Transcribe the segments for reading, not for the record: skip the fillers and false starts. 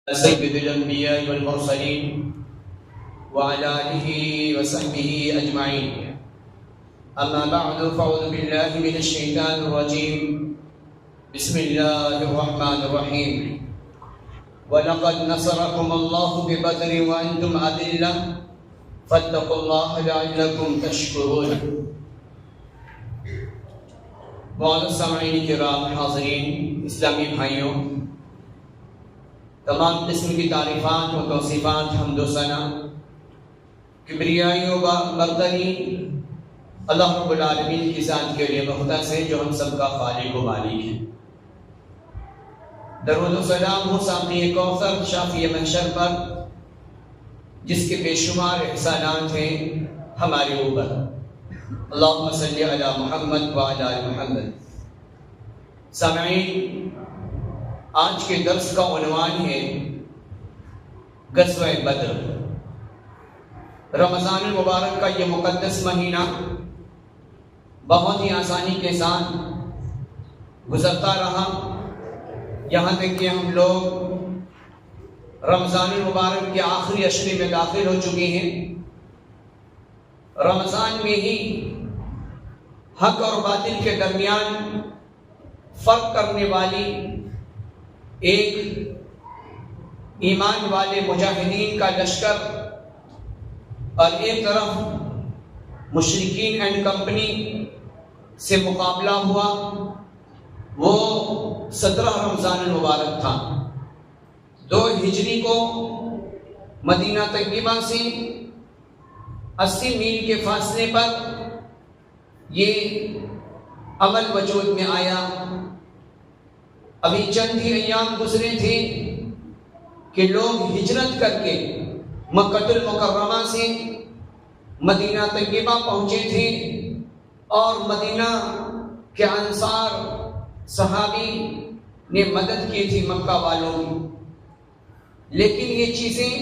سيد الأنبياء والمرسلين وعلى آله وصحبه أجمعين. أما بعد فأعوذ بالله من الشيطان الرجيم. بسم الله الرحمن الرحيم. ولقد نصركم الله ببدر وأنتم أذلة فاتقوا الله لعلكم تشكرون. معزز سامعین کرام، حاضرین، اسلامی بھائیوں، تمام قسم کی تعریفات و توصیفات، حمد و ثنا، کبریائی و برتری اللہ رب العالمین کی ذات کے لیے مختص ہے، جو ہم سب کا خالق و مالک ہے. درود و سلام ہو سامعین کوثر شافی محشر پر، جس کے بے شمار احسانات ہیں ہمارے اوپر. اللہم صلی علی محمد وعلی آل محمد. سامعین، آج کے درس کا عنوان ہے غزوہ بدر. رمضان المبارک کا یہ مقدس مہینہ بہت ہی آسانی کے ساتھ گزرتا رہا، یہاں تک کہ ہم لوگ رمضان المبارک کے آخری عشرے میں داخل ہو چکے ہیں. رمضان میں ہی حق اور باطل کے درمیان فرق کرنے والی ایک ایمان والے مجاہدین کا لشکر اور ایک طرف مشرکین اینڈ کمپنی سے مقابلہ ہوا. وہ 17 رمضان المبارک تھا. 2 ہجری کو مدینہ طیبہ سے 80 میل کے فاصلے پر یہ عمل وجود میں آیا. ابھی چند ہی ایام گزرے تھے کہ لوگ ہجرت کر کے مکہ المکرمہ سے مدینہ طیبہ پہنچے تھے، اور مدینہ کے انصار صحابی نے مدد کی تھی مکہ والوں کی. لیکن یہ چیزیں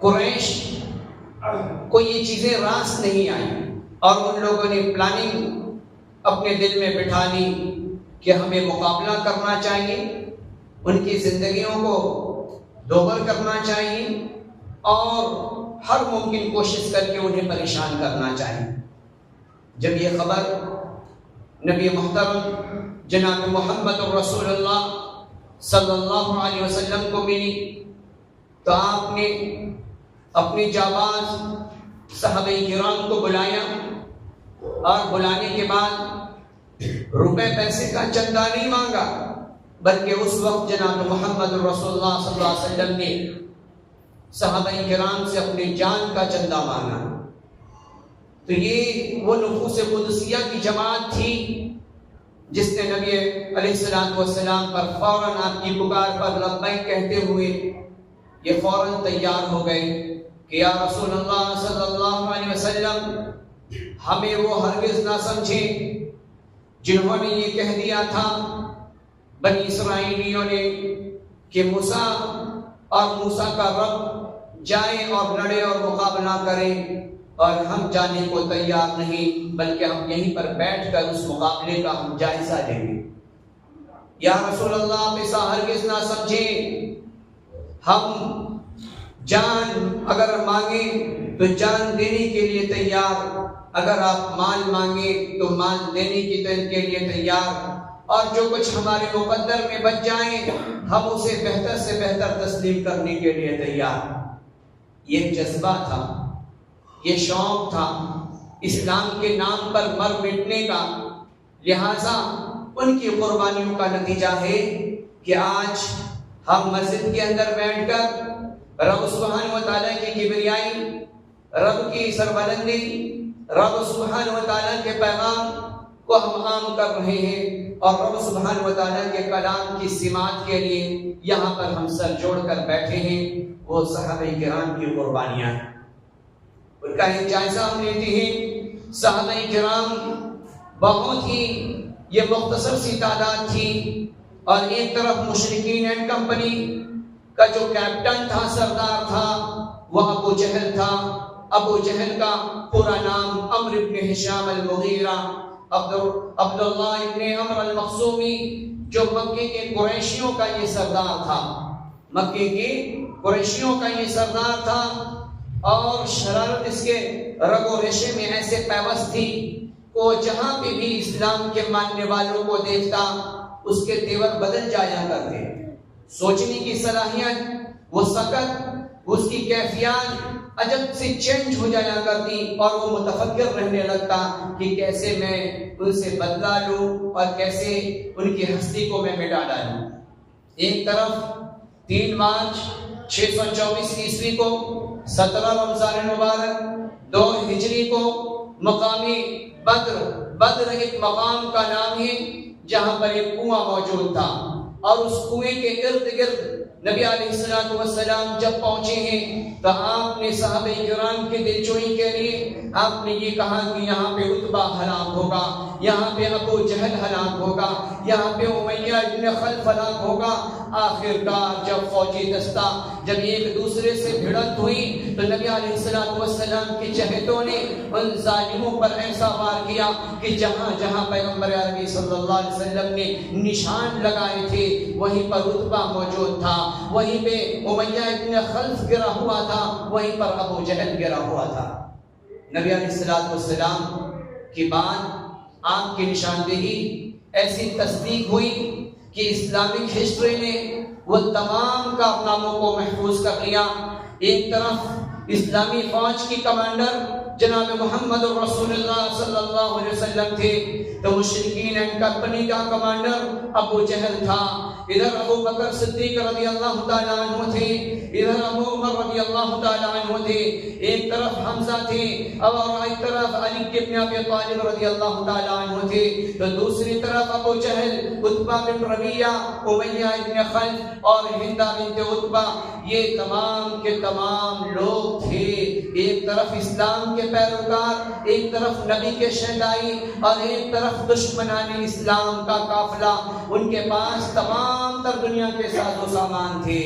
قریش کو یہ چیزیں راس نہیں آئیں، اور ان لوگوں نے پلاننگ اپنے دل میں بٹھا لی کہ ہمیں مقابلہ کرنا چاہیے، ان کی زندگیوں کو دوبر کرنا چاہیے، اور ہر ممکن کوشش کر کے انہیں پریشان کرنا چاہیے. جب یہ خبر نبی محترم جناب محمد رسول اللہ صلی اللہ علیہ وسلم کو ملی، تو آپ نے اپنی جانباز صحابہ کرام کو بلایا، اور بلانے کے بعد روپے پیسے کا چندہ نہیں مانگا، بلکہ اس وقت جناب محمد رسول اللہ صلی اللہ علیہ وسلم نے صحابہ کرام سے اپنی جان کا چندہ مانگا. تو یہ وہ نفوس قدسیہ کی جماعت تھی جس نے نبی علیہ السلام پر فوراً آپ کی پکار پر لبیک کہتے ہوئے یہ فوراً تیار ہو گئے کہ یا رسول اللہ صلی اللہ علیہ وسلم، ہمیں وہ ہرگز نہ سمجھیں جنہوں نے یہ کہہ دیا تھا بنی اسرائیلیوں نے کہ موسیٰ اور موسیٰ کا رب جائیں اور لڑے اور مقابلہ کریں، اور ہم جانے کو تیار نہیں، بلکہ ہم یہیں پر بیٹھ کر اس مقابلے کا ہم جائزہ لیں گے. یا رسول اللہ، آپ ایسا ہرگز نہ سمجھیں، ہم جان اگر مانگیں تو جان دینے کے لیے تیار، اگر آپ مال مانگیں تو مال دینے کے لیے تیار، اور جو کچھ ہمارے مقدر میں بچ جائیں ہم اسے بہتر سے بہتر تسلیم کرنے کے لیے تیار. یہ جذبہ تھا، یہ شوق تھا اسلام کے نام پر مر مٹنے کا. لہٰذا ان کی قربانیوں کا نتیجہ ہے کہ آج ہم مسجد کے اندر بیٹھ کر رب سبحانہ و تعالیٰ کی کبریائی، رب کی سربلندی، رب سبحانہ و تعالیٰ کے پیغام کو ہم عام کر رہے ہیں، اور رب سبحانہ و تعالیٰ کے کلام کی سماعت کے لیے یہاں پر ہم سر جوڑ کر بیٹھے ہیں. وہ صحابہ کرام کی قربانیاں ہیں، ان کا ایک جائزہ ہم لیتے ہیں. صحابہ کرام بہت ہی یہ مختصر سی تعداد تھی، اور ایک طرف مشرکین اینڈ کمپنی کا جو کیپٹن تھا، سردار تھا، وہ ابو جہل تھا. ابو جہل کا پورا نام عمرو بن ہشام المغیرہ عبداللہ ابن عمرو المخزومی، جو مکے کے قریشیوں کا یہ سردار تھا. مکے کی قریشیوں کا یہ سردار تھا اور شرارت اس کے رگ و ریشے میں ایسے پیوست تھی وہ جہاں پہ بھی اسلام کے ماننے والوں کو دیکھتا اس کے تیور بدل جایا کرتے، سوچنے کی صلاحیت، وہ سکت، اس کی کیفیات عجب سے چینج ہو جایا کرتی اور وہ متفکر رہنے لگتا کہ کیسے میں ان سے بدلہ لوں اور کیسے ان کی ہستی کو میں مٹا ڈالوں۔ ایک طرف 3 مارچ 624 عیسوی کو 17 رمضان مبارک 2 ہجری کو مقامی بدر ایک مقام کا نام ہے جہاں پر ایک کنواں موجود تھا اور اس کنویں کے ارد گرد نبی علیہ الصلوۃ والسلام جب پہنچے ہیں تو آپ نے صحابہ کرام کے دلجوئی کے لیے آپ نے یہ کہا کہ یہاں پہ عتبہ ہلاک ہوگا، یہاں پہ ابو جہل ہلاک ہوگا، یہاں پہ امیہ ابن خلف ہلاک ہوگا۔ آخرکار جب فوجی دستہ جب ایک دوسرے سے بھڑت ہوئی تو نبی علیہ الصلوۃ والسلام کے چہتوں نے ان ظالموں پر ایسا وار کیا کہ جہاں جہاں پیغمبر عربی صلی اللہ علیہ وسلم نے نشان لگائے تھے وہیں پر عتبہ موجود تھا، وہیں پہ امیہ ابن خلف گرا ہوا تھا، وہیں پر ابو جہل گرا ہوا تھا۔ نبی علیہ الصلوۃ والسلام کی بات، آپ کی نشاندہی ایسی تصدیق ہوئی کہ اسلامک ہسٹری نے وہ تمام کارناموں کو محفوظ کر لیا۔ ایک طرف اسلامی فوج کی کمانڈر جناب محمد رسول اللہ صلی اللہ علیہ وسلم تھے تو مشرکین اینڈ کمپنی کا کمانڈر ابو جہل تھا، ادھر ابو بکر صدیق رضی اللہ تعالیٰ عنہ تھے، ادھر ابو عمر رضی اللہ تعالیٰ عنہ تھے، ایک طرف حمزہ تھے اور ایک طرف علی بن ابی طالب رضی اللہ تعالیٰ عنہ تھے، تو دوسری طرف ابو جہل، عتبہ بن ربیعہ، امیہ بن خلف اور ہندہ بنت عتبہ، یہ تمام کے تمام لوگ تھے ایک طرف اسلام کے پیروکار، ایک طرف نبی کے شہدائی اور ایک طرف دشمنان اسلام کا قافلہ۔ ان کے پاس تمام تر دنیا کے ساز و سامان تھے،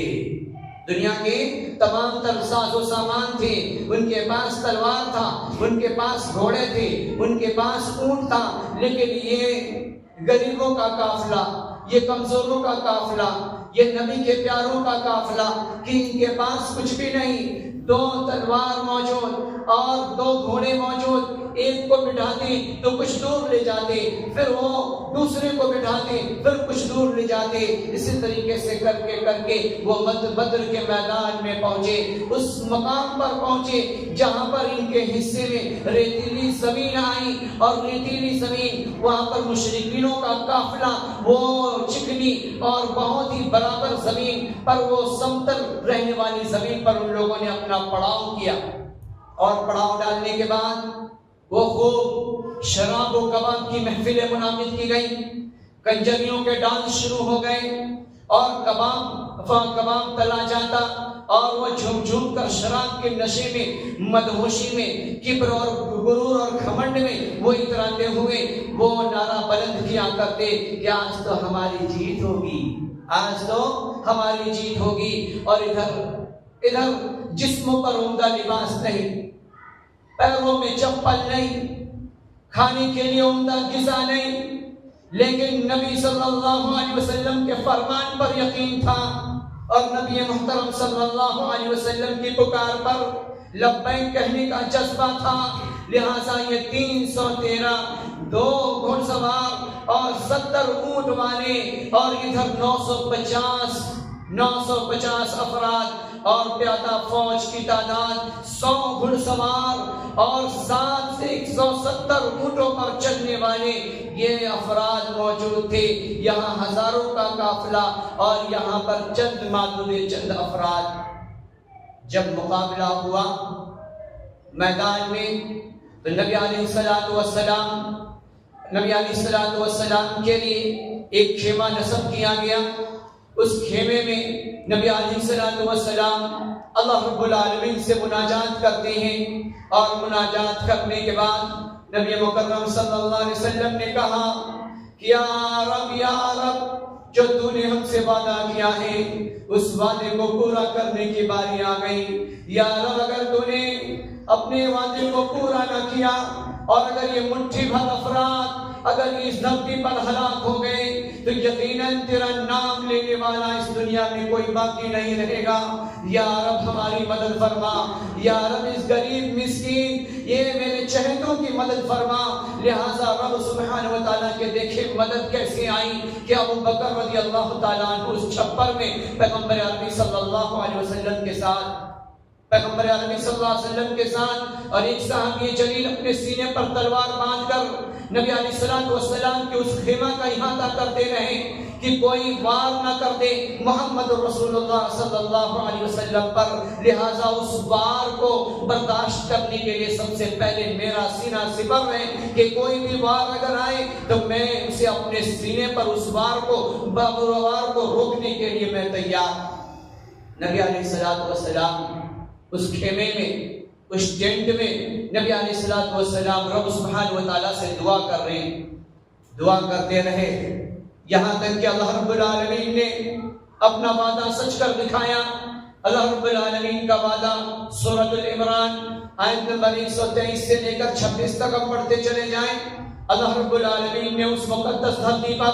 دنیا کے تمام تر ساز و سامان تھے، ان کے پاس تلوار تھا، ان کے پاس گھوڑے تھے، ان کے پاس اونٹ تھا، لیکن یہ غریبوں کا قافلہ، یہ کمزوروں کا قافلہ، یہ نبی کے پیاروں کا قافلہ کہ ان کے پاس کچھ بھی نہیں، 2 تلوار موجود اور 2 گھوڑے موجود، ایک کو بٹھاتے تو کچھ دور لے جاتے، پھر وہ دوسرے کو بٹھاتے پھر کچھ دور لے جاتے، اسی طریقے سے کر کے وہ بدر کے میدان میں پہنچے، اس مقام پر پہنچے جہاں پر ان کے حصے میں ریتیلی زمین آئی اور ریتیلی زمین وہاں پر مشرکینوں کا قافلہ وہ چکنی اور بہت ہی برابر زمین پر وہ سمتل رہنے والی زمین پر ان لوگوں نے اپنا پڑاؤ کیا، اور پڑاؤ ڈالنے کے بعد وہ خوب شراب و کباب کی محفلیں منعقد کی گئی، کنجریوں کے ڈانس شروع ہو گئے اور کباب تلا جاتا اور وہ جھوم جھوم کر شراب کے نشے میں، مدہوشی میں، کبر اور غرور اور گھمنڈ میں وہ اتراتے ہوئے وہ نعرہ بلند کیا کرتے کہ آج تو ہماری جیت ہوگی، آج تو ہماری جیت ہوگی۔ اور ادھر جسموں پر عمدہ لباس نہیں، پیروں میں چپل نہیں، کھانے کے لیے عمدہ غذا نہیں، لیکن نبی صلی اللہ علیہ وسلم کے فرمان پر یقین تھا اور نبی محترم صلی اللہ علیہ وسلم کی پکار پر لبیک کہنے کا جذبہ تھا، لہٰذا یہ 313 2 گھوڑ سوار اور 70 اونٹ والے اور ادھر 950 افراد اور پیادہ فوج کی تعداد 100 گھڑ سوار اور 7 سے 170 اونٹوں پر چلنے والے یہ افراد موجود تھے، یہاں ہزاروں کا قافلہ اور یہاں پر چند افراد۔ جب مقابلہ ہوا میدان میں تو نبی علیہ الصلوۃ والسلام کے لیے ایک خیمہ نصب کیا گیا، اس خیمے میں نبی علیہ الصلوۃ والسلام اللہ رب العالمین سے مناجات کرتے ہیں اور مناجات کرنے کے بعد نبی مکرم صلی اللہ علیہ وسلم نے کہا کہ یا رب جو تو نے ہم سے وعدہ کیا ہے اس وعدے کو پورا کرنے کی باری آ گئی، یا رب اگر تو نے اپنے وعدے کو پورا نہ کیا اور اگر یہ مٹھی بھر افراد اگر اس دھرتی پر ہلاک ہو گئے تو یقیناً تیرا نام لینے والا اس دنیا میں کوئی باقی نہیں رہے گا۔ یا رب ہماری مدد فرما، یا رب اس غریب مسکین یہ میرے چہتوں کی مدد فرما۔ لہذا رب سبحانہ و تعالیٰ کے دیکھے مدد کیسے آئی کہ ابو بکر رضی اللہ تعالیٰ عنہ اس چھپر میں پیغمبر عربی صلی اللہ علیہ وسلم کے ساتھ پیغمبر عربی صلی اللہ علیہ وسلم کے ساتھ اور ایک صحابی جلیل اپنے سینے پر تلوار باندھ کر نبی علیہ السلام کے اس خیمہ کا احاطہ کرتے رہے کہ کوئی وار نہ کر دے محمد رسول اللہ صلی اللہ علیہ وسلم پر۔ لہٰذا اس وار کو برداشت کرنے کے لیے سب سے پہلے میرا سینہ سپر ہے کہ کوئی بھی وار اگر آئے تو میں اسے اپنے سینے پر اس وار کو روکنے کے لیے میں تیار۔ نبی علیہ السلام اس خیمے میں اس ٹینٹ میں نبی علیہ السلام رب سبحانہ و تعالیٰ سے دعا کر رہے ہیں، دعا کرتے رہے یہاں تک کہ اللہ رب العالمین نے اپنا وعدہ سچ کر دکھایا۔ اللہ رب العالمین کا وعدہ سورۃ العمران آیت نمبر 123 سے لے کر 26 تک ہم پڑھتے چلے جائیں۔ اللہ رب العالمین نے اس مقدس دھرتی پر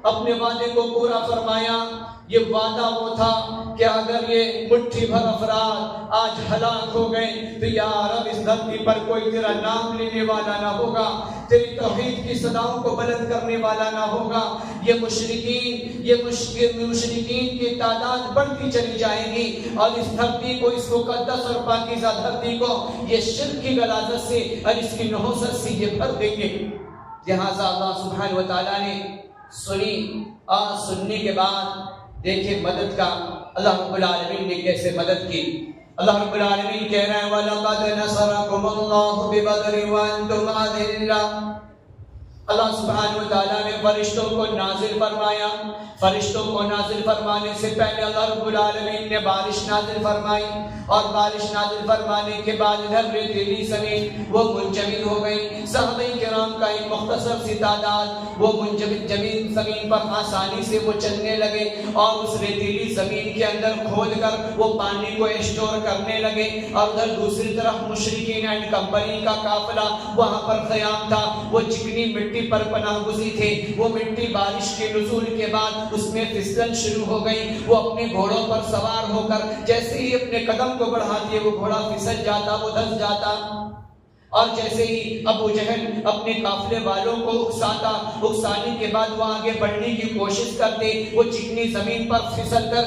اپنے وعدے کو پورا فرمایا۔ یہ وعدہ وہ تھا کہ اگر یہ مٹھی بھر افراد آج ہلاک ہو گئے تو یا رب اس دھرتی پر کوئی تیرا نام لینے والا نہ ہوگا، تیری توحید کی صداؤں کو بلند کرنے والا نہ ہوگا۔ یہ مشرکین کی تعداد بڑھتی چلی جائے گی اور اس دھرتی کو، اس مقدس اور پاکیزہ دھرتی کو یہ شرک کی غلاظت سے اور اس کی نحوست سے یہ بھر دیں گے۔ لہٰذا اللہ سبحانہ و تعالیٰ نے سنی اور سننے کے بعد دیکھیں مدد کا اللہ رب العالمین نے کیسے مدد کی۔ اللہ رب العالمین کہہ رہے ہیں وَلَقَدْ نَصَرَكُمُ اللَّهُ بِبَدْرٍ وَأَنْتُمْ أَذِلَّةٌ۔ اللہ سبحانہ و تعالیٰ نے فرشتوں کو نازل فرمایا۔ فرشتوں کو نازل فرمانے سے پہلے اللہ رب العالمین نے بارش نازل فرمائی، اور بارش نازل فرمانے کے بعد ادھر ریتیلی زمین وہ منجمد ہو گئی۔ صحابہ کرام کا ایک مختصر سی تعداد وہ منجمد زمین پر آسانی سے وہ چلنے لگے اور اس ریتیلی زمین کے اندر کھود کر وہ پانی کو اسٹور کرنے لگے، اور ادھر دوسری طرف مشرکین اینڈ کمپنی کا قافلہ وہاں پر قیام تھا۔ وہ چکنی مٹی پر پناہ گزی تھے، وہ مٹی بارش کے نزول کے بعد اس میں پھسلن شروع ہو گئی۔ وہ اپنے گھوڑوں پر سوار ہو کر جیسے ہی اپنے قدم کو بڑھا دیے وہ گھوڑا پھسل جاتا، وہ دھس جاتا، اور جیسے ہی ابو جہل اپنے قافلے والوں کو اکسانے کے بعد وہ آگے بڑھنے کی کوشش کرتے، وہ چکنی زمین پر پھسل کر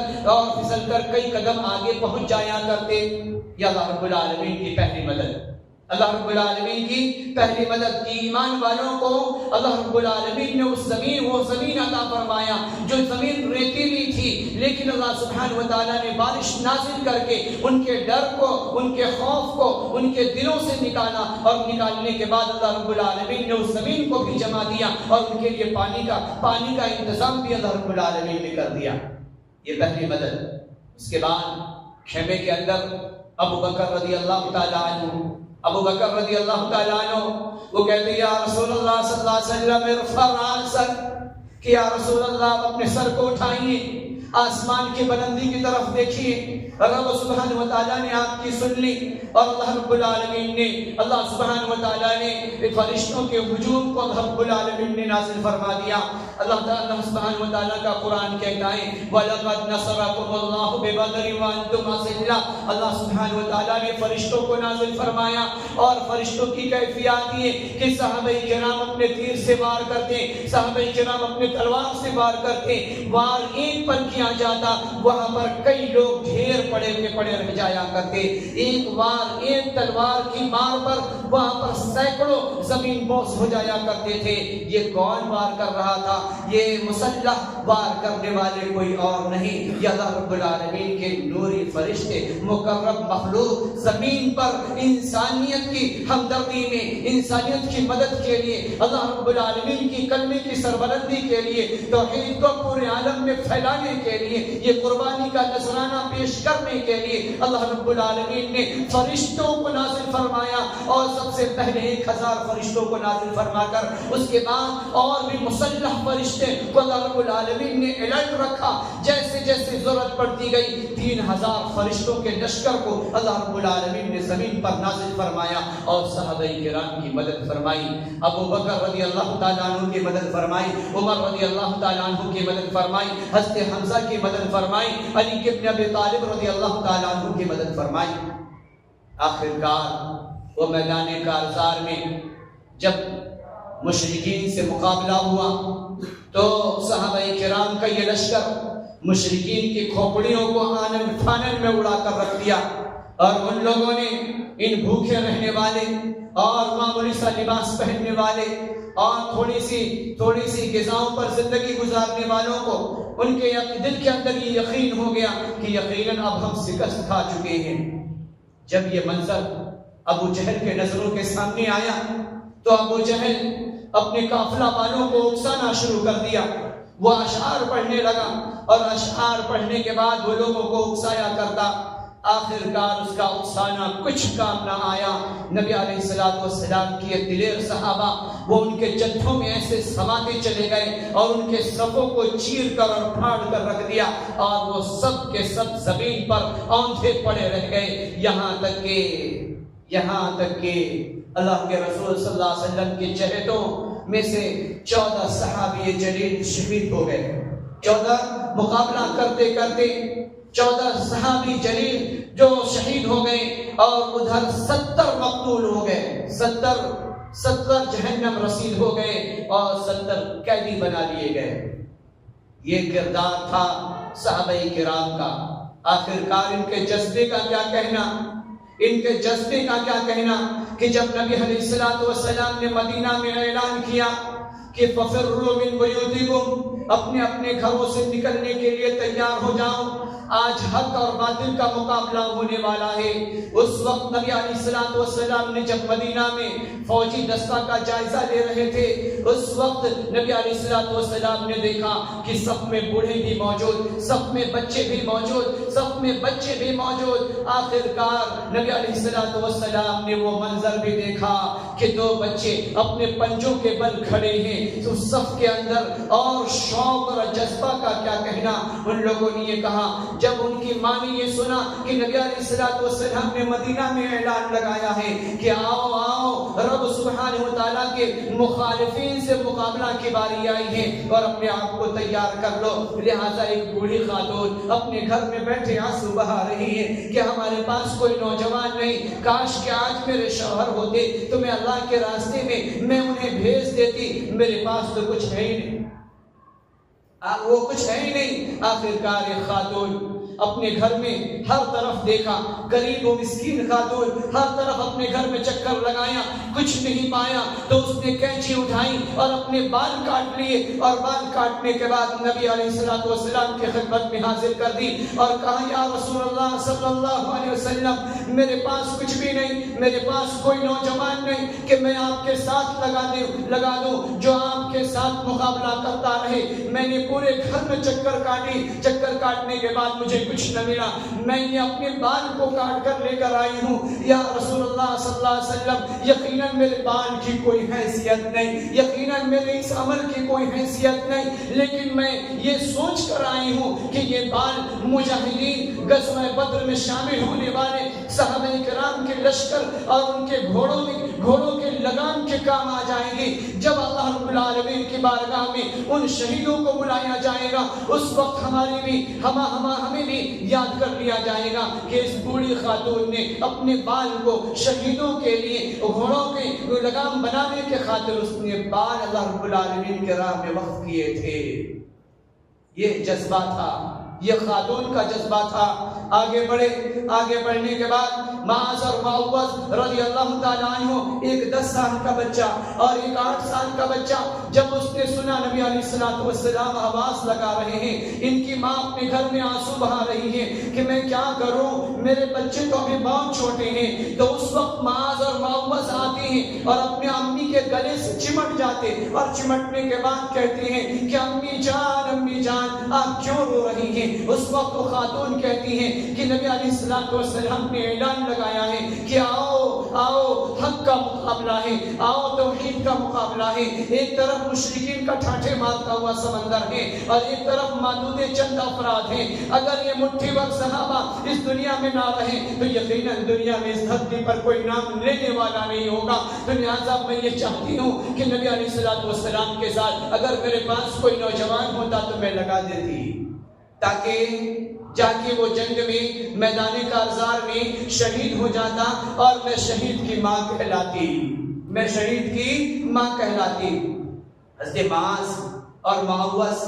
کئی قدم آگے پہنچ جایا کرتے۔ یہ اللہ رب العالمین کی پہلی مدد، اللہ رب العالمین کی پہلی مدد کی۔ ایمان والوں کو اللہ رب العالمین نے وہ زمین عطا فرمایا جو زمین ریتیلی تھی، لیکن اللہ سبحانہ و تعالیٰ نے بارش نازل کر کے ان کے ڈر کو، ان کے خوف کو ان کے دلوں سے نکالا، اور نکالنے کے بعد اللہ رب العالمین نے اس زمین کو بھی جما دیا اور ان کے لیے پانی کا انتظام بھی اللہ رب العالمین نے کر دیا۔ یہ پہلی مدد۔ اس کے بعد خیمے کے اندر ابو بکر رضی اللہ تعالیٰ عنہ وہ کہتے ہیں یا رسول اللہ صلی اللہ علیہ وسلم ارفع رأسک، کہ یا رسول اللہ اپنے سر کو اٹھائیے، آسمان کی بلندی کی طرف دیکھیے۔ رب سبحانہ و تعالیٰ نے آپ کی سن لی، اور اللہ رب العالمین نے، اللہ سبحانہ و تعالیٰ نے فرشتوں کے ہجوم کو رب العالمین نے نازل فرما دیا۔ اللہ سبحانہ و تعالیٰ کا قرآن کہتا ہے وَلَقَدْ نَصَرَكُمُ اللَّهُ بِبَدْرٍ وَأَنْتُمْ أَذِلَّةٌ۔ اللہ سبحانہ و تعالیٰ نے فرشتوں کو نازل فرمایا، اور فرشتوں کی کیفیات یہ کہ صحابہ کرام اپنے تیر سے وار کرتے، صحابہ کرام اپنے تلوار سے وار کرتے، وار ایک پر کیا جاتا وہاں پر کئی لوگ ڈھیر پڑے رہ جایا کرتے۔ ایک وار، ایک تلوار کی مار پر وہاں پر سینکڑوں زمین بوس ہو جایا کرتے تھے۔ یہ کون وار کر رہا تھا؟ یہ مسلح وار کرنے والے کوئی اور نہیں، یہ اللہ رب العالمین کے نوری فرشتے، مقرب مخلوق زمین پر انسانیت کی ہمدردی میں، انسانیت کی مدد کے لیے، اللہ رب العالمین کی کلمے کی سربلندی کے لیے، توحید کو پورے عالم میں پھیلانے کے لیے یہ قربانی کا نذرانہ پیش کر کرنے کے لیے اللہ رب العالمین نے فرشتوں کو نازل فرمایا، اور سب سے پہلے 1000 فرشتوں کو نازل فرما کر اس کے بعد اور بھی مسلح فرشتے کو اللہ رب العالمین نے الرٹ رکھا۔ جیسے جیسے ضرورت پڑتی گئی 3000 فرشتوں کے لشکر کو اللہ رب العالمین نے زمین پر نازل فرمایا اور صحابہ کرام کی مدد فرمائی۔ ابو بکر رضی اللہ تعالیٰ عنہ کی مدد فرمائی، عمر رضی اللہ تعالیٰ عنہ کی مدد فرمائی، حضرت حمزہ کی مدد فرمائی، علی بن ابی طالب رضی اللہ تعالیٰ عنہ کی مدد فرمائی۔ آخرکار وہ میدان کارزار میں جب مشرکین سے مقابلہ ہوا تو صحابہ کرام کا یہ لشکر مشرکین کی کھوپڑیوں کو آنن فانن میں اڑا کر رکھ دیا، اور ان لوگوں نے ان بھوکے رہنے والے اور معمولی سا لباس پہننے والے اور تھوڑی سی غذاؤں پر زندگی گزارنے والوں کو ان کے دل کے اندر یہ یقین ہو گیا کہ یقیناً اب ہم شکست کھا چکے ہیں۔ جب یہ منظر ابو جہل کے نظروں کے سامنے آیا تو ابو جہل اپنے قافلہ والوں کو اکسانا شروع کر دیا۔ وہ اشعار پڑھنے لگا، اور اشعار پڑھنے کے بعد وہ لوگوں کو اکسایا کرتا۔ آخرکار اس کا اکسانا کچھ کام نہ آیا۔ نبی علیہ السلام کی دلیر صحابہ وہ ان کے جتھوں میں ایسے سماتے چلے گئے اور ان کے صفوں کو چیر کر اور پھاڑ کر رکھ دیا، اور وہ سب کے سب زمین پر اوندھے پڑے رہ گئے، یہاں تک کہ اللہ کے رسول صلی اللہ علیہ وسلم کے چہتوں میں سے 14 صحابی جلیل شہید ہو گئے۔ 14 مقابلہ کرتے کرتے 14 صحابی جلیل جو شہید ہو گئے، اور ادھر 70 مقتول ہو گئے، 70 جہنم رسید ہو گئے، اور 70 قیدی بنا لیے گئے۔ یہ کردار تھا صحابہ کرام کا۔ آخرکار ان کے جذبے کا کیا کہنا کہ جب نبی علیہ السلام نے مدینہ میں اعلان کیا کہ فَفِرُّوا مِن بُيُوتِكُمْ، اپنے اپنے گھروں سے نکلنے کے لیے تیار ہو جاؤ، آج حق اور باطل کا مقابلہ ہونے والا ہے۔ اس وقت نبی علیہ السلام نے جب مدینہ میں فوجی دستہ کا جائزہ لے رہے تھے، اس وقت نبی علیہ السلام نے دیکھا کہ صف میں بوڑھے بھی موجود، صف میں بچے بھی موجود، آخرکار نبی علیہ السلام نے وہ منظر بھی دیکھا کہ 2 بچے اپنے پنجوں کے بل کھڑے ہیں تو صف کے اندر، اور شوق اور جذبہ کا کیا کہنا۔ ان لوگوں نے یہ کہا جب ان کی ماں نے یہ سنا کہ نبی علیہ السلام نے مدینہ میں اعلان لگایا ہے کہ آؤ رب سبحانہ وتعالیٰ کے مخالفین سے مقابلہ کی باری آئی ہے اور اپنے آپ کو تیار کر لو، لہٰذا ایک بوڑھی خاتون اپنے گھر میں بیٹھے آنسو بہا رہی ہے کہ ہمارے پاس کوئی نوجوان نہیں، کاش کہ آج میرے شوہر ہوتے تو میں اللہ کے راستے میں انہیں بھیج دیتی، میرے پاس تو کچھ ہے ہی نہیں، وہ کچھ ہے ہی نہیں۔ آخرکار ایک خاتون اپنے گھر میں ہر طرف دیکھا، غریب و مسکین خاتون ہر طرف اپنے گھر میں چکر لگایا، کچھ نہیں پایا تو اس نے کینچی اٹھائی اور اپنے بال کاٹ لیے، اور بال کاٹنے کے بعد نبی علیہ السلام کی خدمت میں حاضر کر دی اور کہا یا رسول اللہ صلی اللہ علیہ وسلم، میرے پاس کچھ بھی نہیں، میرے پاس کوئی نوجوان نہیں کہ میں آپ کے ساتھ لگا دوں جو آپ کے ساتھ مقابلہ کرتا رہے۔ میں نے پورے گھر میں چکر کاٹنے کے بعد مجھے کچھ نہ ملا، میں نے اپنے بال کو کاٹ کر لے کر آئی ہوں، یا رسول اللہ صلی اللہ علیہ وسلم یقیناً میرے بال کی کوئی حیثیت نہیں، یقیناً میرے اس عمل کی کوئی حیثیت نہیں، لیکن میں یہ سوچ کر آئی ہوں کہ یہ بال مجاہدین غزوہ بدر میں شامل ہونے والے صحابہ کرام کے لشکر اور ان کے گھوڑوں کے لگام کے کام آ جائیں گے۔ جب اللہ رب العالمین کی بارگاہ میں ان شہیدوں کو بلایا جائے گا، اس وقت ہمیں بھی یاد کر لیا جائے گا کہ اس بوڑھی خاتون نے اپنے بال کو شہیدوں کے لیے گھوڑوں کے لگام بنانے کے خاطر اس نے بال اللہ رب العالمین کے راہ میں وقف کیے تھے۔ یہ جذبہ تھا، یہ خاتون کا جذبہ تھا۔ آگے بڑھنے کے بعد معاذ اور معوذ رضی اللہ تعالیٰ عنہ، ایک 10 سال کا بچہ اور ایک 8 سال کا بچہ، جب اس نے سنا نبی علیہ السلام آواز لگا رہے ہیں، ان کی ماں اپنے گھر میں آنسو بہا رہی ہے کہ میں کیا کروں، میرے بچے تو ابھی بہت چھوٹے ہیں، تو اس وقت معاذ اور معوذ آتے ہیں اور اپنے امی کے گلے سے چمٹ جاتے، اور چمٹنے کے بعد کہتے ہیں کہ امی جان آپ کیوں رو رہی ہیں؟ اس وقت وہ خاتون کہتی ہیں کہ نبی علیہ السلام نے اعلان لگایا ہے کہ آؤ حق کا مقابلہ ہے، آؤ توحید کا مقابلہ ہے۔ ایک طرف مشرکین کا ٹھاٹھے مارتا ہوا سمندر ہے اور ایک طرف معدود چند افراد ہیں۔ اگر یہ مٹھی بھر صحابہ اس دنیا میں نہ رہے تو یقیناً دنیا میں اس دھرتی پر کوئی نام لینے والا نہیں ہوگا۔ تو لہٰذا میں یہ چاہتی ہوں کہ نبی علیہ السلام کے ساتھ اگر میرے پاس کوئی نوجوان ہوتا تو میں لگا دیتی، تاکہ جا کے وہ جنگ میں میدان کارزار میں شہید ہو جاتا اور میں شہید کی ماں کہلاتی۔ حضرت معاذ اور معوذ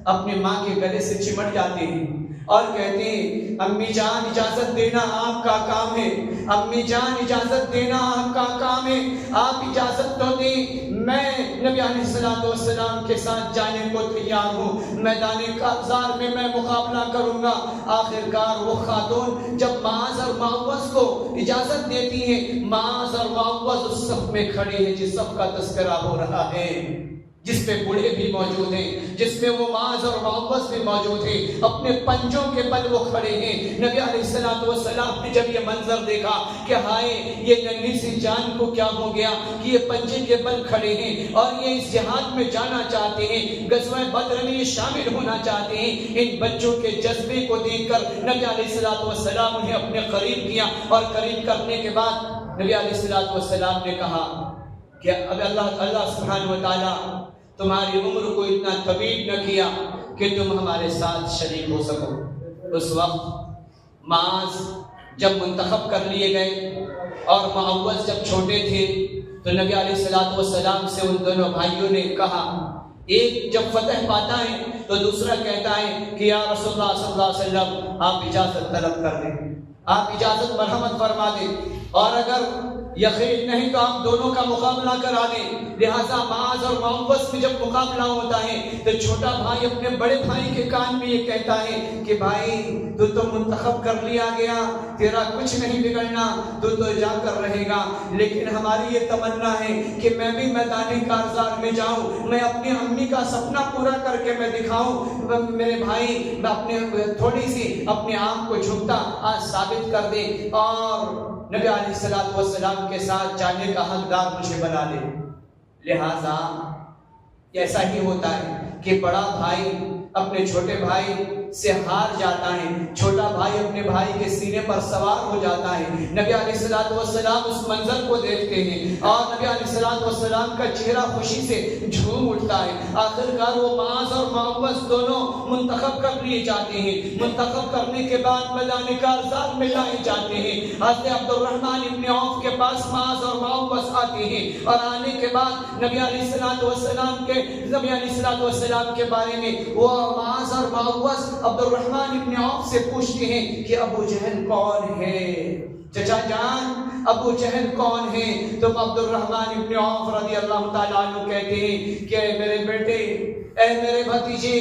اپنی ماں کے گلے سے چمٹ جاتے ہیں اور کہتے ہیں امی جان اجازت دینا آپ کا کام ہے، امی جان اجازت دینا آپ کا کام ہے، آپ اجازت تو دیں، میں نبی علیہ السلام کے ساتھ جانے کو تیار ہوں، میدان کارزار میں میں مقابلہ کروں گا۔ آخر کار وہ خاتون جب معاذ اور معوذ کو اجازت دیتی ہیں، معاذ اور معوذ اس صف میں کھڑے ہیں جس صف کا تذکرہ ہو رہا ہے، جس میں بوڑھے بھی موجود ہیں، جس میں وہ معاذ اور معوذ بھی موجود ہیں، اپنے پنجوں کے بل وہ کھڑے ہیں۔ نبی علیہ السلام نے جب یہ منظر دیکھا کہ ہائے یہ ننھی سی جان کو کیا ہو گیا کہ یہ پنجے کے بل کھڑے ہیں اور یہ اس جہاد میں جانا چاہتے ہیں، غزوہ بدر میں یہ شامل ہونا چاہتے ہیں، ان بچوں کے جذبے کو دیکھ کر نبی علیہ السلام انہیں اپنے قریب کیا، اور قریب کرنے کے بعد نبی علیہ السلام نے کہا کہ اب اللہ سبحانہ وتعالی تمہاری عمر کو اتنا طویل نہ کیا کہ تم ہمارے ساتھ شریک ہو سکو۔ اس وقت معاذ جب منتخب کر لیے گئے اور معوذ جب چھوٹے تھے تو نبی علیہ السلام سے ان دونوں بھائیوں نے کہا، ایک جب فتح پاتا ہے تو دوسرا کہتا ہے کہ یا رسول اللہ صلی اللہ علیہ وسلم آپ اجازت طلب کر دیں، آپ اجازت مرحمت فرما دیں، اور اگر یقین نہیں تو آپ دونوں کا مقابلہ کرا دیں۔ لہٰذا معاذ اور معوذ میں جب مقابلہ ہوتا ہے تو چھوٹا بھائی اپنے بڑے بھائی کے کان میں یہ کہتا ہے کہ بھائی تو منتخب کر لیا گیا، تیرا کچھ نہیں بگڑنا، تو جا کر رہے گا، لیکن ہماری یہ تمنا ہے کہ میں بھی میدان کارزار میں جاؤں، میں اپنی امی کا سپنا پورا کر کے میں دکھاؤں، میرے بھائی میں اپنے تھوڑی سی اپنے آپ کو جھکتا آج ثابت کر دے اور نبی علیہ السلام کے ساتھ جانے کا حقدار مجھے بنا لے۔ لہٰذا ایسا ہی ہوتا ہے کہ بڑا بھائی اپنے چھوٹے بھائی سے ہار جاتا ہے، چھوٹا بھائی اپنے بھائی کے سینے پر سوار ہو جاتا ہے۔ نبی علیہ السلام اس منظر کو دیکھتے ہیں اور نبی علیہ السلام کا چہرہ خوشی سے جھوم اٹھتا ہے۔ آخر کار وہ معاذ اور معوذ دونوں منتخب کر لیے جاتے ہیں، منتخب کرنے کے بعد میدان کارزار میں لائے جاتے ہیں۔ حضرت عبد الرحمن ابن عوف کے پاس معاذ اور معوذ آتے ہیں اور آنے کے بعد نبی علیہ السلام کے بارے میں وہ معاذ اور معوذ عبد الرحمن ابن عوف سے پوچھتے ہیں کہ ابو جہل کون ہے؟ چچا جان ابو جہل کون ہے؟ تم عبد الرحمن ابن عوف رضی اللہ تعالیٰ عنہ کہتے ہیں کہ اے میرے بیٹے، اے میرے بھتیجے،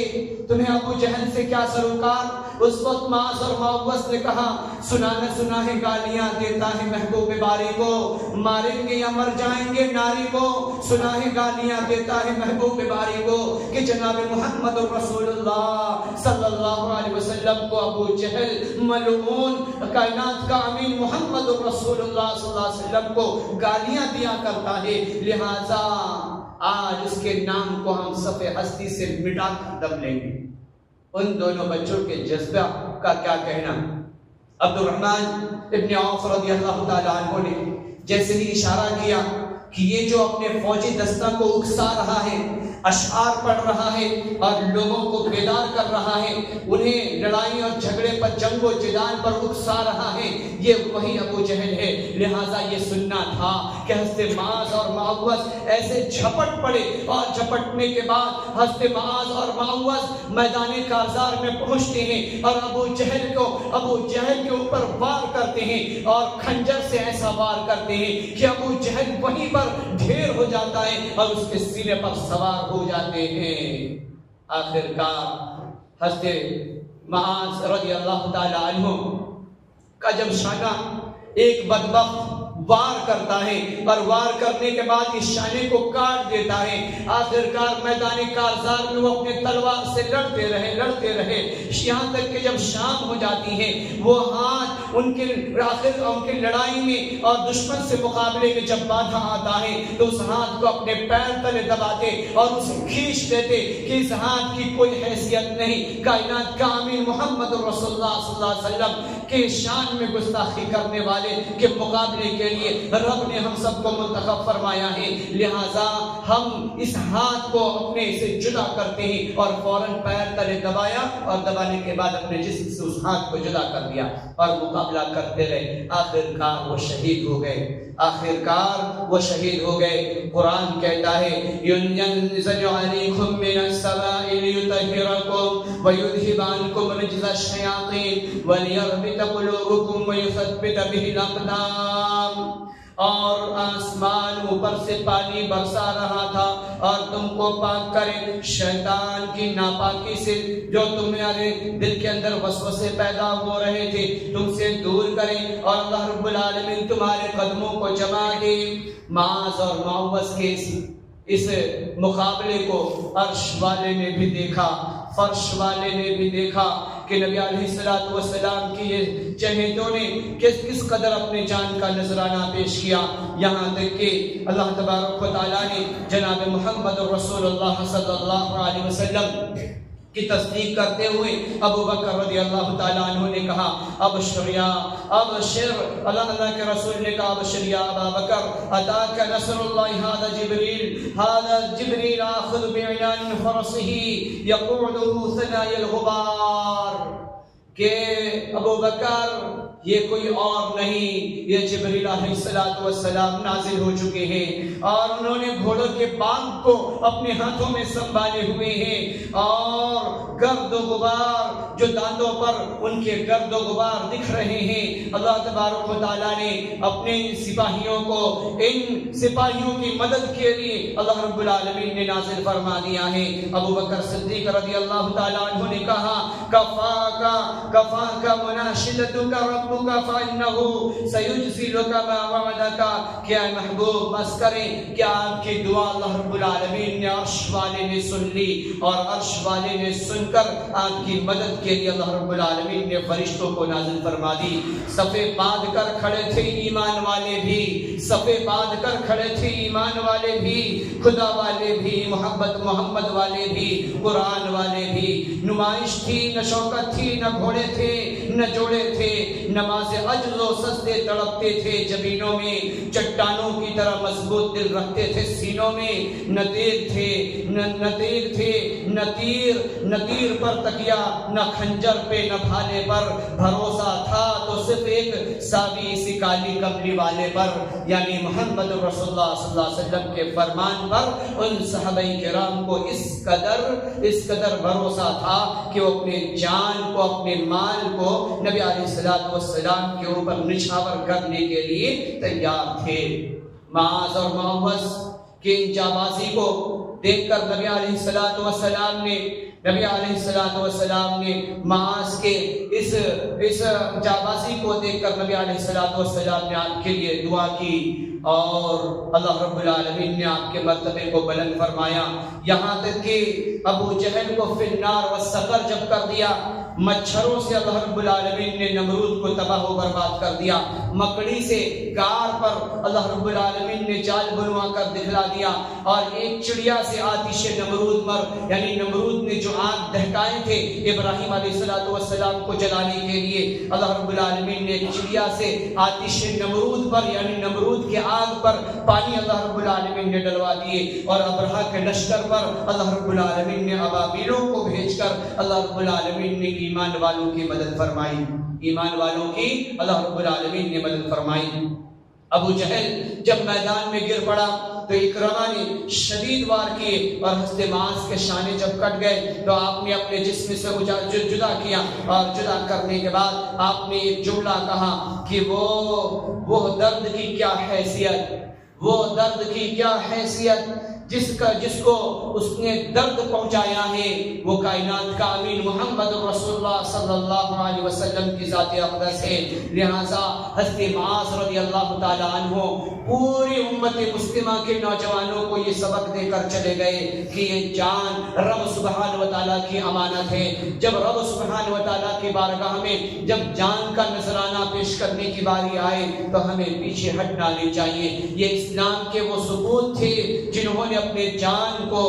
تمہیں ابو جہل سے کیا سروکار؟ اس وقت معاذ اور معوذ نے کہا، سنا ہے گالیاں دیتا ہے محبوب باری کو، ماریں گے یا مر جائیں گے ناری کو، سنا ہے گالیاں دیتا ہے محبوب باری کو کہ جناب محمد رسول اللہ صلی اللہ علیہ وسلم کو ابو جہل ملعون کائنات کا امین محمد رسول اللہ صلی اللہ علیہ وسلم کو گالیاں دیا کرتا ہے، لہذا آج اس کے نام کو ہم صفحہ ہستی سے مٹا کر دم لیں گے۔ ان دونوں بچوں کے جذبہ کا کیا کہنا؟ عبد الرحمن ابن عوف رضی اللہ تعالیٰ عنہ نے جیسے ہی اشارہ کیا کہ یہ جو اپنے فوجی دستہ کو اکسا رہا ہے، اشعار پڑھ رہا ہے اور لوگوں کو بیدار کر رہا ہے، انہیں لڑائی اور جھگڑے پر، جنگ و جدال پر اکسا رہا ہے، یہ وہی ابو جہل ہے۔ لہٰذا یہ سننا تھا کہ حضرت معاذ اور معوذ ایسے جھپٹ پڑے اور جھپٹنے کے بعد حضرت معاذ اور معوذ میدان کارزار میں پہنچتے ہیں اور ابو جہل کے اوپر وار کرتے ہیں اور خنجر سے ایسا وار کرتے ہیں کہ ابو جہل وہیں پر ڈھیر ہو جاتا ہے اور اس کے سینے پر سوار ہو جاتے ہیں۔ آخر کار حضرت معاذ رضی اللہ تعالی عنہ کا جب شانہ ایک بدبخت وار کرتا ہے اور وار کرنے کے بعد اس شانے کو کاٹ دیتا ہے، آخرکار میدان کارزار میں وہ اپنے تلوار سے لڑتے رہے یہاں تک کہ جب شام ہو جاتی ہے، وہ ہاتھ ان کے لڑائی میں اور دشمن سے مقابلے میں جب بادھا آتا ہے تو اس ہاتھ کو اپنے پیر تلے دباتے اور اسے کھینچ دیتے کہ اس ہاتھ کی کوئی حیثیت نہیں، کائنات کا امین محمد رسول اللہ صلی اللہ علیہ وسلم کے شان میں گستاخی کرنے والے کے مقابلے کے لیے رب نے ہم سب کو منتخب فرمایا ہے، لہٰذا ہم اس ہاتھ کو اپنے سے جدا کرتے ہیں اور فوراً پیر تلے دبایا اور دبانے کے بعد اپنے جسم سے اس ہاتھ کو جدا کر دیا اور مقابلہ کرتے رہے، آخرکار وہ شہید ہو گئے قرآن کہتا ہے ينزل عليكم من السماء ليطهركم ويذهب عنكم رجز الشياطين وليربط قلوبكم ويثبت به الأقدام، اور آسمان اوپر سے پانی برسا رہا تھا اور تم کو پاک کرے شیطان کی ناپاکی سے جو تمہارے دل کے اندر وسوسے پیدا ہو رہے تھے تم سے دور کرے، اور اللہ رب العالمین تمہارے قدموں کو جما دے۔ معاذ اور معوذ کے اس مقابلے کو عرش والے نے بھی دیکھا، فرش والے نے بھی دیکھا کہ نبی علیہ السلام کی یہ چہیتوں نے کس قدر اپنے جان کا نذرانہ پیش کیا، یہاں تک کہ اللہ تبارک و تعالیٰ نے جناب محمد رسول اللہ صلی اللہ علیہ وسلم کی تصدیق کرتے ہوئے ابو بکر رضی اللہ تعالیٰ عنہ نے کہا ابشر، اللہ کے رسول نے کہا ابشر یا ابا بکر اتاک نصر اللہ، هذا جبریل آخذ بعنان فرسه یقعده ثنایا الغبار، کہ ابو بکر یہ کوئی اور نہیں، یہ جبریل علیہ السلام نازل ہو چکے ہیں اور انہوں نے گھوڑوں کے بانگ کو اپنے ہاتھوں میں سنبھالے ہوئے ہیں، اور گرد و غبار جو داندوں پر ان کے گرد و غبار دکھ رہے ہیں، اللہ تبارک و تعالیٰ نے اپنے سپاہیوں کو ان سپاہیوں کی مدد کے لیے اللہ رب العالمین نے نازل فرما دیا ہے۔ ابو بکر صدیق رضی اللہ تعالیٰ عنہ نے کہا کفاک مناشدتک ربک فانہ سیجزلک ما وعدک، کہ اے محبوب بس کریں کہ آپ کی دعا اللہ رب العالمین نے عرش والے نے سن لی، اور عرش والے نے سن کر آپ کی مدد کے لیے اللہ رب العالمین نے فرشتوں کو نازل فرما دی۔ صفے باندھ کر کھڑے تھے ایمان والے بھی، صفے باندھ کر کھڑے تھے ایمان والے بھی، خدا والے بھی، محمد والے بھی، قرآن والے بھی، نمائش تھی نہ شوکت تھی، نہ گھوڑے تھے نہ جوڑے تھے، نماز عجز و سجدے تڑپتے تھے جبینوں میں، چٹانوں کی طرح مضبوط دل رکھتے تھے سینوں میں، نہ تیر پر تکیا، نہ خنجر پہ نہ بھالے پر، بھروسہ تھا تو صرف ایک ساوی سی کالی کملی والے پر، یعنی محمد رسول اللہ صلی اللہ علیہ وسلم کے فرمان پر ان صحابہ کرام کو اس قدر بھروسہ تھا کہ وہ اپنے جان کو، اپنے مال کو نبی علیہ السلام کے اوپر نچھاور کرنے کے لیے تیار تھے۔ معاذ اور معوذ کی ان جابازی کو دیکھ کر نبی علیہ السلام نے معاذ کے اس جابازی کو دیکھ کر نبی علیہ السلام نے آپ کے لیے دعا کی، اور اللہ رب العالمین نے آپ کے مرتبے کو بلند فرمایا، یہاں تک کہ ابو جہل کو فی النار والسقر جب کر دیا، مچھروں سے اللہ رب العالمین نے نمرود کو تباہ و برباد کر دیا، مکڑی سے گار پر اللہ رب العالمین نے جال بنوا کر دکھلا دیا، اور ایک چڑیا سے آتش نمرود یعنی نمرود نے جو آگ دہکائے تھے ابراہیم علیہ السلام کو جلانے کے لیے، اللہ رب العالمین نے ایک چڑیا سے آتش نمرود پر یعنی نمرود کے آگ پر پانی اللہ رب العالمین نے ڈلوا دیے، اور ابرہہ کے لشکر پر اللہ رب العالمین نے ابابیلوں کو بھیج کر اللہ رب العالمین نے ایمان والوں کی مدد فرمائی، ایمان والوں کی اللہ رب العالمین نے مدد فرمائی۔ ابو جہل جب میدان میں گر پڑا تو اکرمہ نے شدید وار کیے، اور حضرت معاذ کے شانے جب کٹ گئے تو آپ نے اپنے جسم سے جدا کیا، اور جدا کرنے کے بعد آپ نے ایک جملہ کہا کہ وہ درد کی کیا حیثیت، وہ درد کی کیا حیثیت جس کو اس نے درد پہنچایا ہے وہ کائنات کا امین محمد رسول اللہ صلی اللہ علیہ وسلم کی ذات اقدس ہے۔ لہذا حضرت معاذ رضی اللہ تعالی عنہ پوری امت مسلمہ کے نوجوانوں کو یہ سبق دے کر چلے گئے کہ یہ جان رب سبحانہ و تعالیٰ کی امانت ہے۔ جب رب سبحانہ و تعالیٰ کی بارگاہ میں جب جان کا نذرانہ پیش کرنے کی باری آئے تو ہمیں پیچھے ہٹنا نہیں چاہیے۔ یہ اسلام کے وہ ثبوت تھے جنہوں نے اپنے جان کو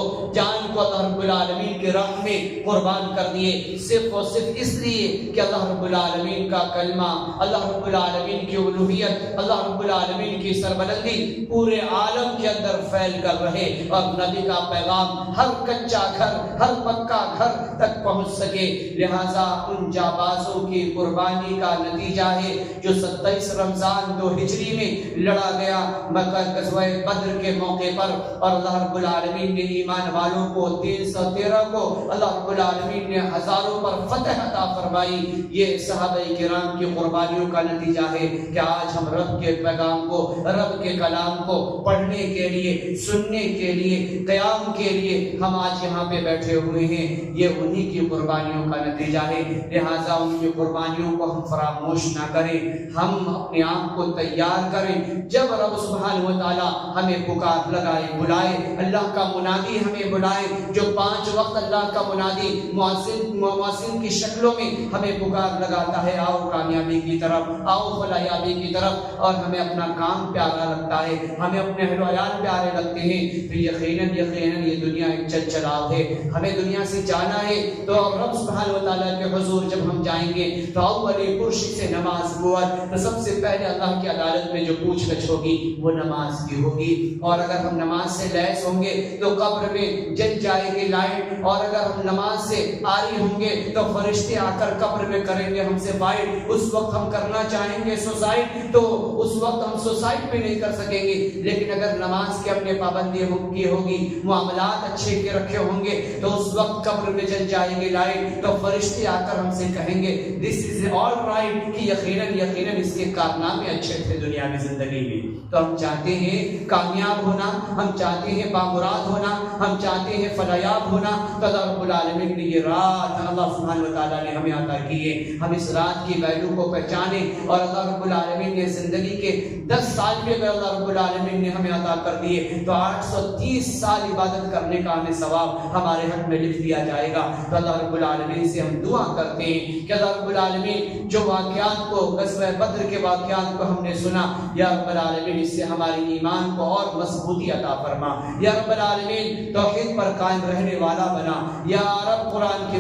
اللہ رب العالمین کی راہ میں قربان کر دیے، صرف اور صرف اس لیے کہ اللہ رب العالمین کا کلمہ، اللہ رب العالمین کی الوہیت، اللہ رب العالمین کی سربلندی پورے عالم کے اندر پھیل کر رہے اور نبی کا پیغام ہر کچا گھر، ہر پکا گھر تک پہنچ سکے۔ لہذا ان جابازوں کی قربانی کا نتیجہ ہے جو 27 رمضان 2 ہجری میں لڑا گیا مکہ غزوہ بدر کے موقع پر، اور اللہ رب العالمین نے ایمان والوں کو 313 کو اللہ رب العالمین نے ہزاروں پر فتح عطا فرمائی۔ یہ صحابہ کرام کی قربانیوں کا نتیجہ ہے کہ آج ہم رب کے پیغام کو، رب کے کلام کو پڑھنے کے لیے، سننے کے لیے، قیام کے لیے ہم آج یہاں پہ بیٹھے ہوئے ہیں۔ یہ انہی کی قربانیوں کا نتیجہ ہے۔ لہٰذا ان کی قربانیوں کو ہم فراموش نہ کریں، ہم اپنے آپ کو تیار کریں۔ جب رب سبحانہ و تعالی ہمیں پکار لگائے، بلائے، اللہ کا منادی ہمیں بلائے، جو 5 وقت اللہ کا منادی مؤذن کی شکلوں میں ہمیں پکار لگاتا ہے، آؤ کامیابی کی طرف، آؤ فلاحیابی کی طرف، اور ہمیں اپنا کام پیارا لگتا ہے، ہمیں اپنے اہل و عیال پیارے لگتے ہیں، تو یقیناً یہ دنیا ایک چل چلاؤ ہے۔ ہمیں دنیا سے جانا ہے تو رب سبحانہ و تعالیٰ کے حضور جب ہم جائیں گے تو اولی پرشی سے نماز تو سب سے پہلے اللہ کی عدالت میں جو پوچھ گچھ ہوگی وہ نماز کی ہوگی، اور اگر ہم نماز سے لیس ہوں گے تو قبر میں جل جائے گی لائٹ، اور اگر ہم نماز سے عاری ہوں گے تو فرشتے آ کر قبر میں کریں گے ہم سے فائٹ۔ اس وقت ہم کرنا چاہیں گے سوسائٹ تو اس وقت ہم سوسائٹ بھی نہیں کر سکیں گے، لیکن اگر نماز کے اپنے پابندی کی ہوگی، معاملات اچھے کے رکھے ہوں گے تو اس وقت قبر میں جل جائے گی لائٹ، تو فرشتے آ کر ہم سے کہیں گے دس از آل رائٹ، کہ یقیناً اس کے کارنامے اچھے تھے دنیاوی زندگی میں۔ تو ہم چاہتے ہیں کامیاب ہونا، ہم چاہتے ہیں بامراد ہونا، ہم چاہتے ہیں فلاحیاب ہونا، تو اللہ رب العالمین نے یہ رات اللہ سبحانہ و تعالیٰ نے ہمیں عطا کی ہے۔ ہم اس رات کی ویلیو کو پہچانیں، اور اللہ رب العالمین نے زندگی کے 10 سال بھی اگر اللہ رب العالمین نے ہمیں عطا کر دیے تو 830 سال عبادت کرنے کا ہمیں ثواب ہمارے حق میں لکھ دیا جائے گا۔ تو اللہ رب العالمین سے ہم دعا کرتے ہیں کہ اللہ رب العالمین جو واقعات کو، غزوہ بدر کے واقعات کو ہم نے سنا، یا رب العالمین اس سے ہمارے ایمان کو اور مضبوطی عطا فرما، یا رب العالمین توحید پر قائم رہنے والا بنا، یا رب قرآن کی